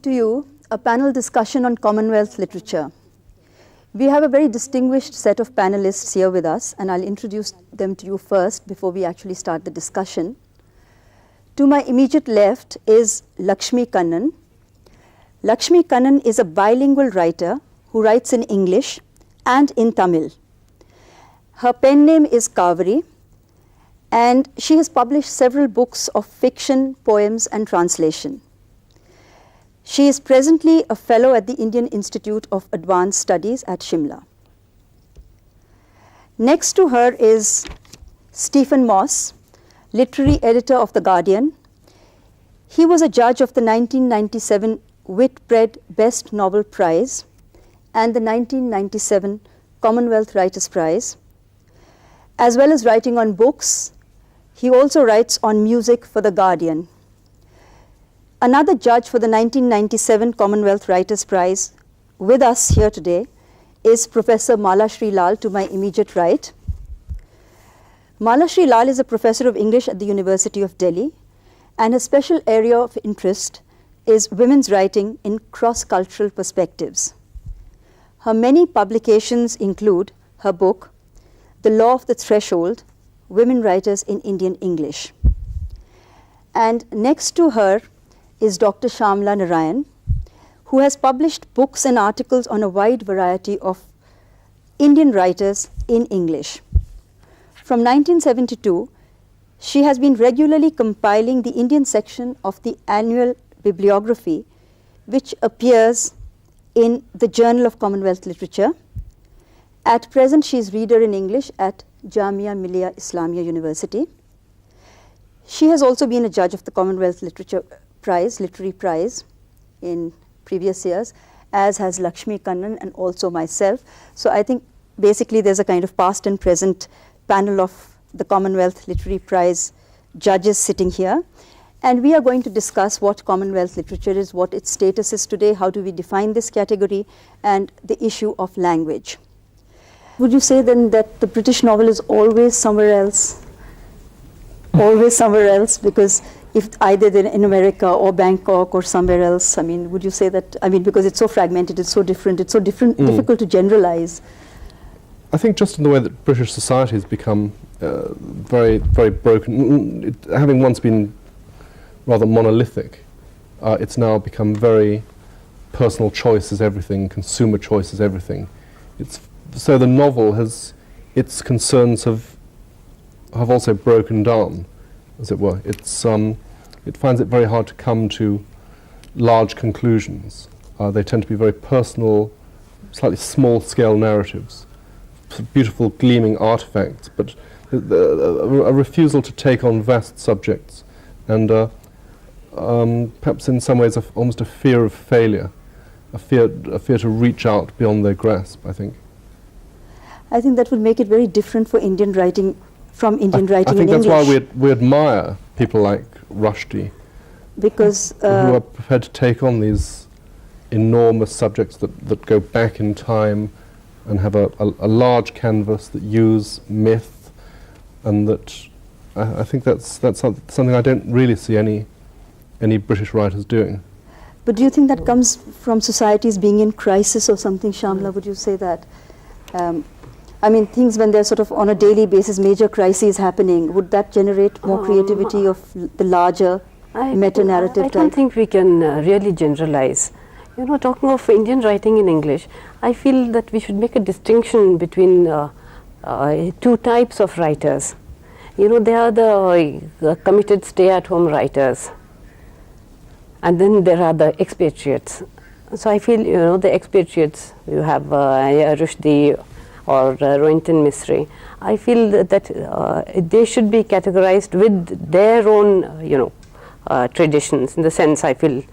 to you a panel discussion on Commonwealth literature. We have a very distinguished set of panelists here with us, and I'll introduce them to you first before we actually start the discussion. To my immediate left is Lakshmi Kannan. Lakshmi Kannan is a bilingual writer who writes in English and in Tamil. Her pen name is Kaveri, and she has published several books of fiction, poems, and translation. She is presently a fellow at the Indian Institute of Advanced Studies at Shimla. Next to her is Stephen Moss, literary editor of The Guardian. He was a judge of the 1997 Whitbread Best Novel Prize and the 1997 Commonwealth Writers' Prize. As well as writing on books, he also writes on music for The Guardian. Another judge for the 1997 Commonwealth Writers' Prize with us here today is Professor Mala Sri Lal to my immediate right. Mala Sri Lal is a professor of English at the University of Delhi, and her special area of interest is women's writing in cross-cultural perspectives. Her many publications include her book, The Law of the Threshold, Women Writers in Indian English. And next to her is Dr. Shamla Narayan, who has published books and articles on a wide variety of Indian writers in English. From 1972, she has been regularly compiling the Indian section of the annual bibliography, which appears in the Journal of Commonwealth Literature. At present, she is reader in English at Jamia Millia Islamia University. She has also been a judge of the Commonwealth Literary Prize in previous years, as has Lakshmi Kannan and also myself. So I think basically there's a kind of past and present panel of the Commonwealth Literary Prize judges sitting here. And we are going to discuss what Commonwealth literature is, what its status is today, how do we define this category, and the issue of language. Would you say then that the British novel is always somewhere else? Always somewhere else, because if either in America or Bangkok or somewhere else, I mean, would you say that, I mean, because it's so fragmented, it's so different, difficult to generalize? I think just in the way that British society has become very, very broken, having once been rather monolithic, it's now become very personal choice is everything, consumer choice is everything. So the novel has, its concerns have also broken down, as it were. It finds it very hard to come to large conclusions. They tend to be very personal, slightly small-scale narratives, beautiful gleaming artifacts, but a refusal to take on vast subjects, and perhaps in some ways almost a fear of failure, a fear to reach out beyond their grasp, I think. I think that would make it very different for Indian writing from Indian writing in English. I think that's why we admire people like Rushdie, because who are prepared to take on these enormous subjects that go back in time and have a large canvas that use myth, and that I think that's something I don't really see any British writers doing. But do you think that comes from societies being in crisis or something, Shamla? Would you say that? I mean, things when they're sort of on a daily basis, major crises happening, would that generate more creativity of the larger meta-narrative type? I don't think we can really generalize. You know, talking of Indian writing in English, I feel that we should make a distinction between two types of writers. You know, there are the committed stay-at-home writers, and then there are the expatriates. So I feel, you know, the expatriates, you have Rushdie or Rohinton Misri. I feel that they should be categorized with their own, you know, traditions. In the sense, I feel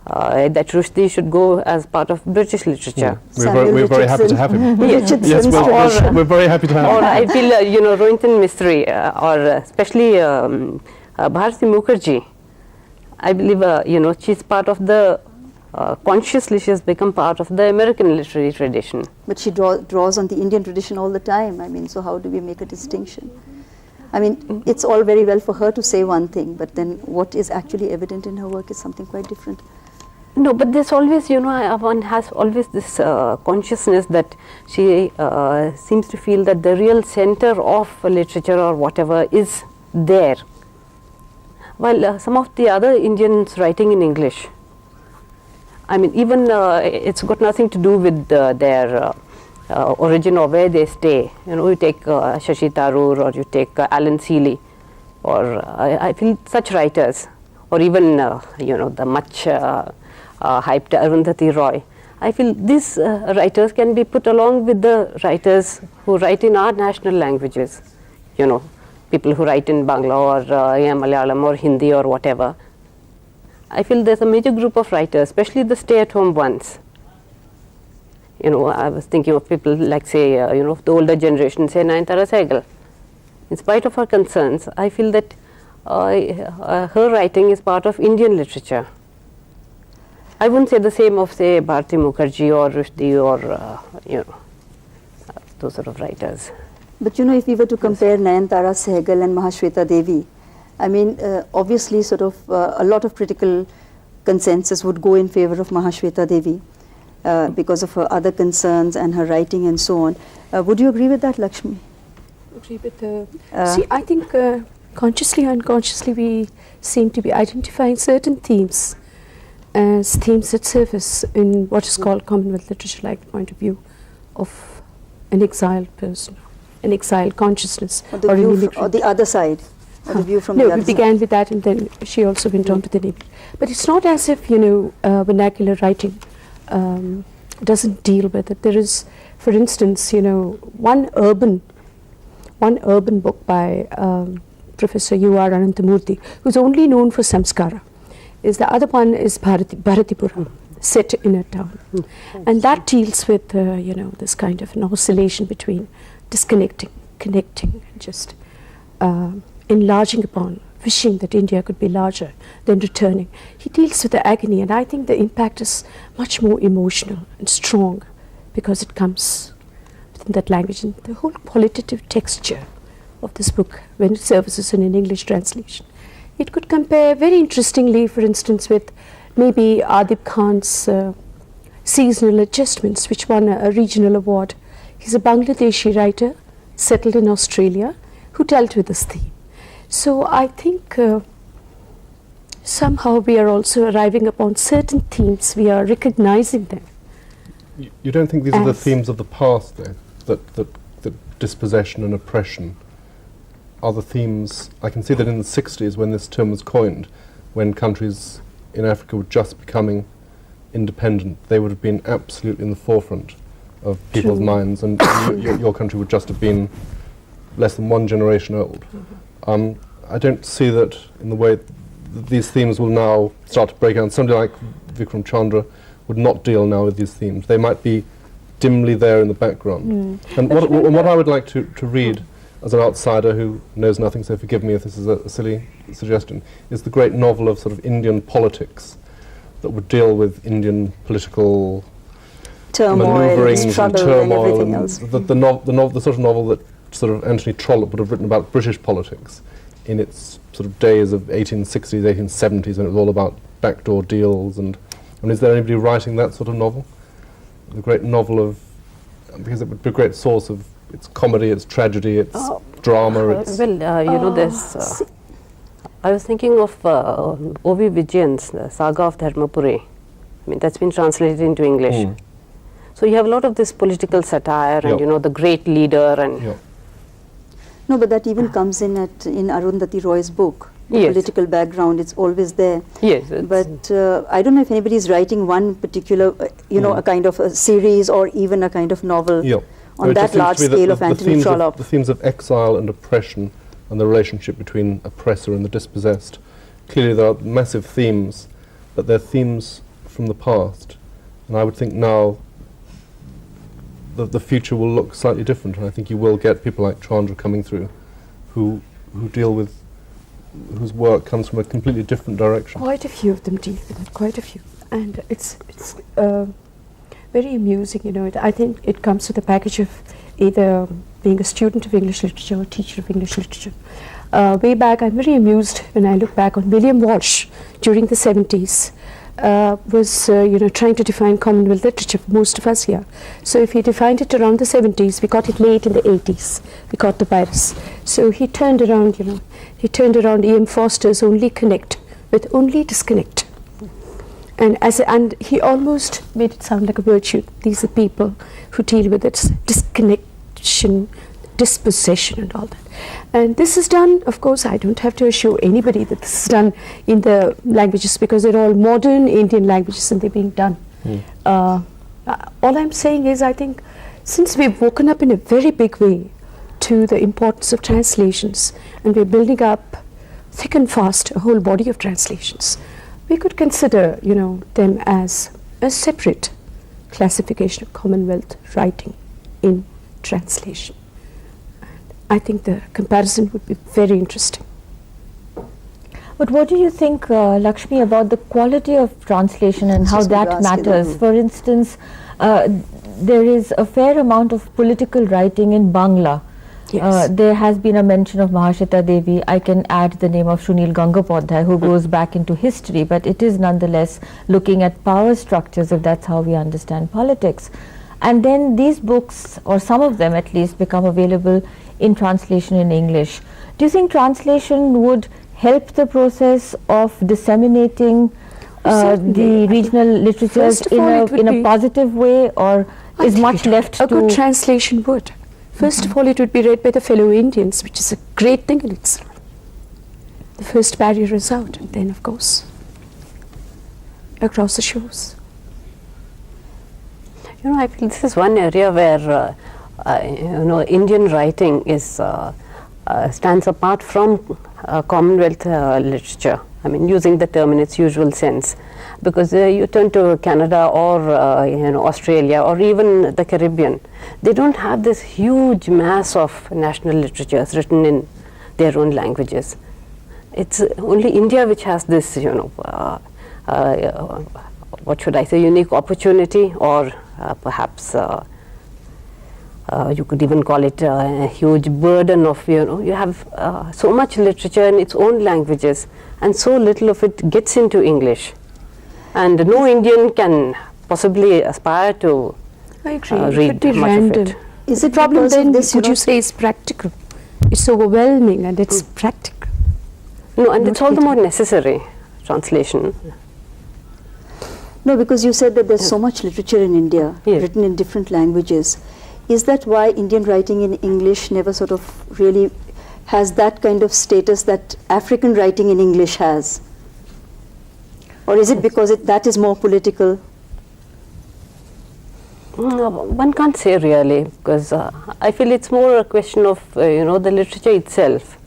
that Rushdie should go as part of British literature. We're very happy to have him. Yes, we're very happy to have him. Or I feel, you know, Rohinton Misri, or especially Bharati Mukherjee. I believe, you know, she's part of the consciously she has become part of the American literary tradition. But she draws on the Indian tradition all the time. I mean, so how do we make a distinction? I mean, it's all very well for her to say one thing, but then what is actually evident in her work is something quite different. No, but there's always, one has always this consciousness that she seems to feel that the real center of literature or whatever is there. While some of the other Indians writing in English, I mean, even it's got nothing to do with their origin or where they stay. You take Shashi Tharoor, or you take Alan Seeley, or I feel such writers, or even the much hyped Arundhati Roy. I feel these writers can be put along with the writers who write in our national languages. People who write in Bangla or Malayalam or Hindi or whatever. I feel there's a major group of writers, especially the stay-at-home ones. I was thinking of people like, say, the older generation, say Nayanthara Sehgal. In spite of her concerns, I feel that her writing is part of Indian literature. I wouldn't say the same of, say, Bharati Mukherjee or Rushdie or, those sort of writers. But if we were to compare Nayanthara Sehgal and Mahashweta Devi, I mean, obviously sort of a lot of critical consensus would go in favor of Mahashweta Devi because of her other concerns and her writing and so on. Would you agree with that, Lakshmi? Agree with see, I think consciously or unconsciously we seem to be identifying certain themes as themes that surface in what is called Commonwealth literature, like the point of view of an exiled person, an exiled consciousness, or the view or the other side, or the view from the other side. No, we began with that, and then she also went on to the name. But it's not as if vernacular writing doesn't deal with it. There is, for instance, one urban book by Professor U.R. Ananthamurthy, who's only known for Samskara. The other one is Bharatipuram, set in a town. And that deals with, this kind of an oscillation between disconnecting, connecting, and just enlarging upon, wishing that India could be larger, then returning. He deals with the agony, and I think the impact is much more emotional and strong because it comes within that language. And the whole qualitative texture of this book, when it surfaces in an English translation, it could compare very interestingly, for instance, with maybe Adib Khan's Seasonal Adjustments, which won a regional award. He's a Bangladeshi writer settled in Australia who dealt with this theme. So I think somehow we are also arriving upon certain themes, we are recognizing them. You don't think these are the themes of the past, though? That dispossession and oppression are the themes. I can see that in the 60s, when this term was coined, when countries in Africa were just becoming independent, they would have been absolutely in the forefront of people's minds, and your country would just have been less than one generation old. I don't see that in the way these themes will now start to break out. Somebody like Vikram Chandra would not deal now with these themes. They might be dimly there in the background. And what I would like to read as an outsider who knows nothing, so forgive me if this is a silly suggestion, is the great novel of sort of Indian politics that would deal with Indian political turmoil, struggle, and everything else. The sort of novel that sort of Anthony Trollope would have written about British politics in its sort of days of 1860s, 1870s, when it was all about backdoor deals. And is there anybody writing that sort of novel? The great novel of, because it would be a great source of, it's comedy, it's tragedy, it's drama. There's. I was thinking of O.V. Vijayan's The Saga of Dharmapuri. I mean, that's been translated into English. So you have a lot of this political satire and, the great leader and... No, but that even comes in Arundhati Roy's book. The political background, it's always there. Yes. But I don't know if anybody is writing one particular, a kind of a series or even a kind of novel on that large scale of Anthony Trollope. The themes of exile and oppression and the relationship between oppressor and the dispossessed. Clearly there are massive themes, but they're themes from the past. And I would think now the future will look slightly different, and I think you will get people like Chandra coming through who deal with, whose work comes from a completely different direction. Quite a few of them deal with it, quite a few. And it's very amusing, I think it comes with a package of either being a student of English literature or a teacher of English literature. Way back, I'm very amused when I look back on William Walsh during the 70s, was trying to define Commonwealth literature for most of us here. So if he defined it around the 70s, we got it late in the 80s. We got the virus. So he turned around, E.M. Foster's Only Connect with Only Disconnect. And he almost made it sound like a virtue. These are people who deal with its disconnection, dispossession and all that. And this is done, of course, I don't have to assure anybody that this is done in the languages, because they're all modern Indian languages and they're being done. All I'm saying is, I think since we've woken up in a very big way to the importance of translations, and we're building up thick and fast a whole body of translations, we could consider, them as a separate classification of Commonwealth writing in translation. I think the comparison would be very interesting. But what do you think, Lakshmi, about the quality of translation and how that matters? For instance, there is a fair amount of political writing in Bangla. Yes. There has been a mention of Mahashita Devi. I can add the name of Sunil Gangopadhyay, who goes back into history, but it is nonetheless looking at power structures, if that's how we understand politics. And then these books, or some of them at least, become available in translation in English. Do you think translation would help the process of disseminating the regional literatures in a positive way, or is much left to... A good translation would. First of all, it would be read by the fellow Indians, which is a great thing in itself. The first barrier is out, and then, of course, across the shores. I feel this is one area where Indian writing is stands apart from Commonwealth literature. I mean, using the term in its usual sense, because you turn to Canada or Australia or even the Caribbean, they don't have this huge mass of national literatures written in their own languages. It's only India which has this, what should I say, unique opportunity, or perhaps you could even call it a huge burden of, you have so much literature in its own languages and so little of it gets into English. And no Indian can possibly aspire to I agree. read it much random. of it. Is it The problem because of then, this, would you say, is practical? It's overwhelming and it's practical. No, and it's all the Not more necessary, translation. No, because you said that there's so much literature in India, Yes. written in different languages. Is that why Indian writing in English never sort of really has that kind of status that African writing in English has? Or is it because that is more political? No, one can't say really, because I feel it's more a question of the literature itself.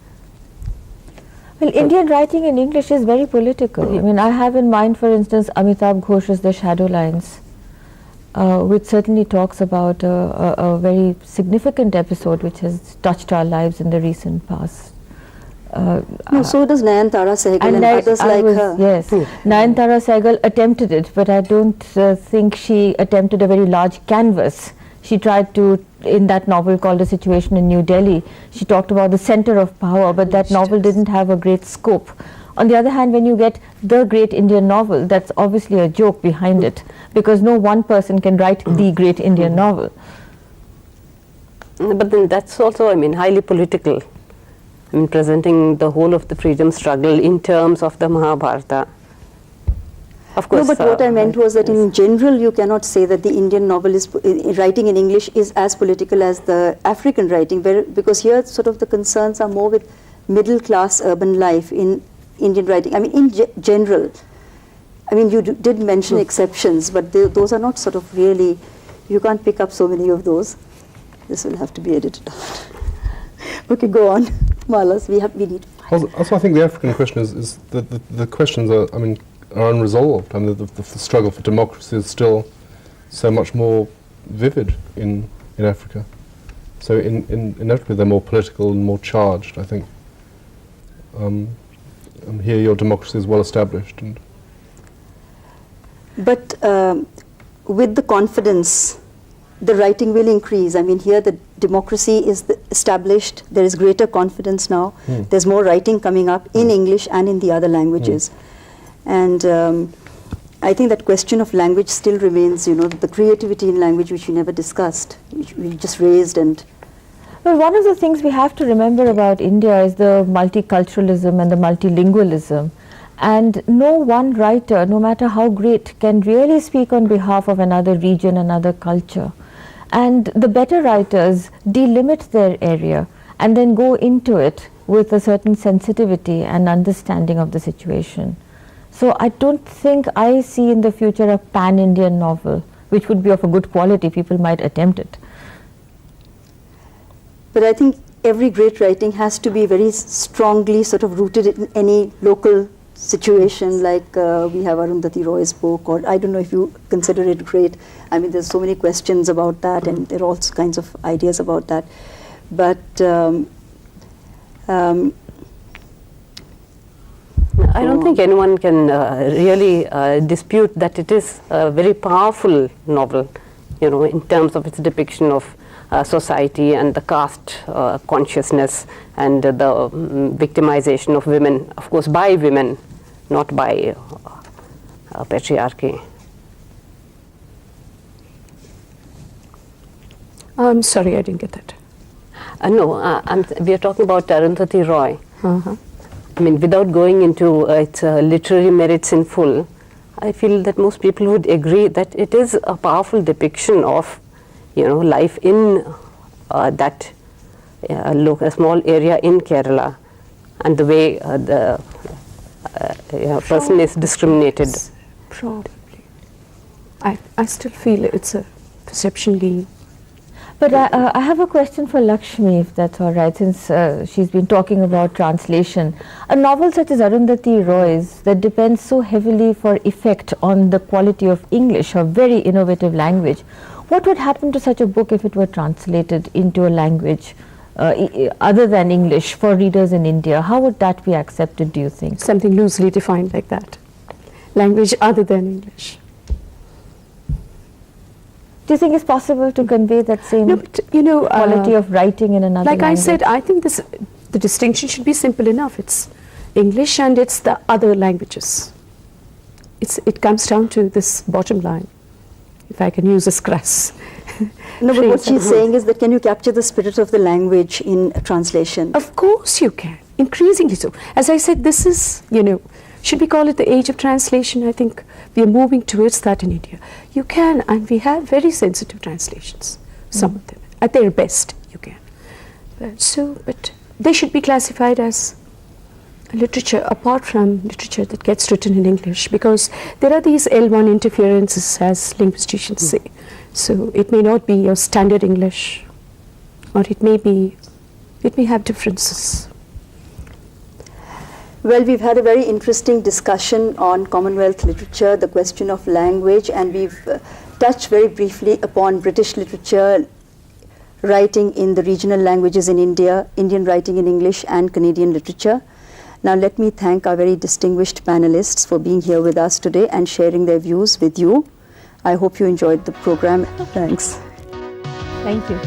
Well, Indian writing in English is very political. I mean, I have in mind, for instance, Amitabh Ghosh's The Shadow Lines, which certainly talks about a very significant episode which has touched our lives in the recent past. No, so does Nayantara Sehgal and others like her. Yes, Nayantara Sehgal attempted it, but I don't think she attempted a very large canvas. She tried to, in that novel called A Situation in New Delhi, she talked about the center of power, but that novel didn't have a great scope. On the other hand, when you get the great Indian novel, that's obviously a joke behind it, because no one person can write the great Indian novel. But then that's also, highly political. Presenting the whole of the freedom struggle in terms of the Mahabharata. Of course. No, but what I meant was that in general you cannot say that the Indian novel is writing in English is as political as the African writing, because here sort of the concerns are more with middle class urban life in Indian writing. I mean, in general. I mean, you did mention exceptions, but those are not sort of really, you can't pick up so many of those. This will have to be edited out. Okay, go on. Malas, we need. Also, I think the African question is the questions are unresolved. I mean, the struggle for democracy is still so much more vivid in Africa. So inevitably they're more political and more charged, I think. And here your democracy is well established. But with the confidence, the writing will increase. I mean, here the democracy is established. There is greater confidence now. There's more writing coming up in English and in the other languages. And I think that question of language still remains, the creativity in language which we never discussed, which we just raised. And well, one of the things we have to remember about India is the multiculturalism and the multilingualism. And no one writer, no matter how great, can really speak on behalf of another region, another culture. And the better writers delimit their area and then go into it with a certain sensitivity and understanding of the situation. So I don't think I see in the future a pan-Indian novel, which would be of a good quality. People might attempt it. But I think every great writing has to be very strongly sort of rooted in any local situation, like we have Arundhati Roy's book, or I don't know if you consider it great. I mean, there's so many questions about that, and there are all kinds of ideas about that. But I don't think anyone can really dispute that it is a very powerful novel, in terms of its depiction of society and the caste consciousness and the victimization of women, of course by women, not by patriarchy. I'm sorry, I didn't get that. No, we are talking about Arundhati Roy. Uh-huh. I mean, without going into its literary merits in full, I feel that most people would agree that it is a powerful depiction of, life in that a small area in Kerala, and the way the person is discriminated. Probably. I still feel it's a perception game. But I have a question for Lakshmi, if that's all right, since she's been talking about translation. A novel such as Arundhati Roy's that depends so heavily for effect on the quality of English, a very innovative language, what would happen to such a book if it were translated into a language other than English for readers in India? How would that be accepted, do you think? Something loosely defined like that. Language other than English. Do you think it's possible to convey that same No, but, quality of writing in another like language? I said, I think the distinction should be simple enough. It's English and it's the other languages. It comes down to this bottom line, if I can use a crass. no, but what she's saying is that can you capture the spirit of the language in a translation? Of course you can, increasingly so. As I said, this is, should we call it the age of translation? I think we are moving towards that in India. You can, and we have very sensitive translations, some of them. At their best, you can. But they should be classified as literature apart from literature that gets written in English, because there are these L1 interferences, as linguisticians say. So it may not be your standard English, or it may have differences. Well, we've had a very interesting discussion on Commonwealth literature, the question of language, and we've touched very briefly upon British literature, writing in the regional languages in India, Indian writing in English, and Canadian literature. Now let me thank our very distinguished panelists for being here with us today and sharing their views with you. I hope you enjoyed the program. Thanks. Thank you.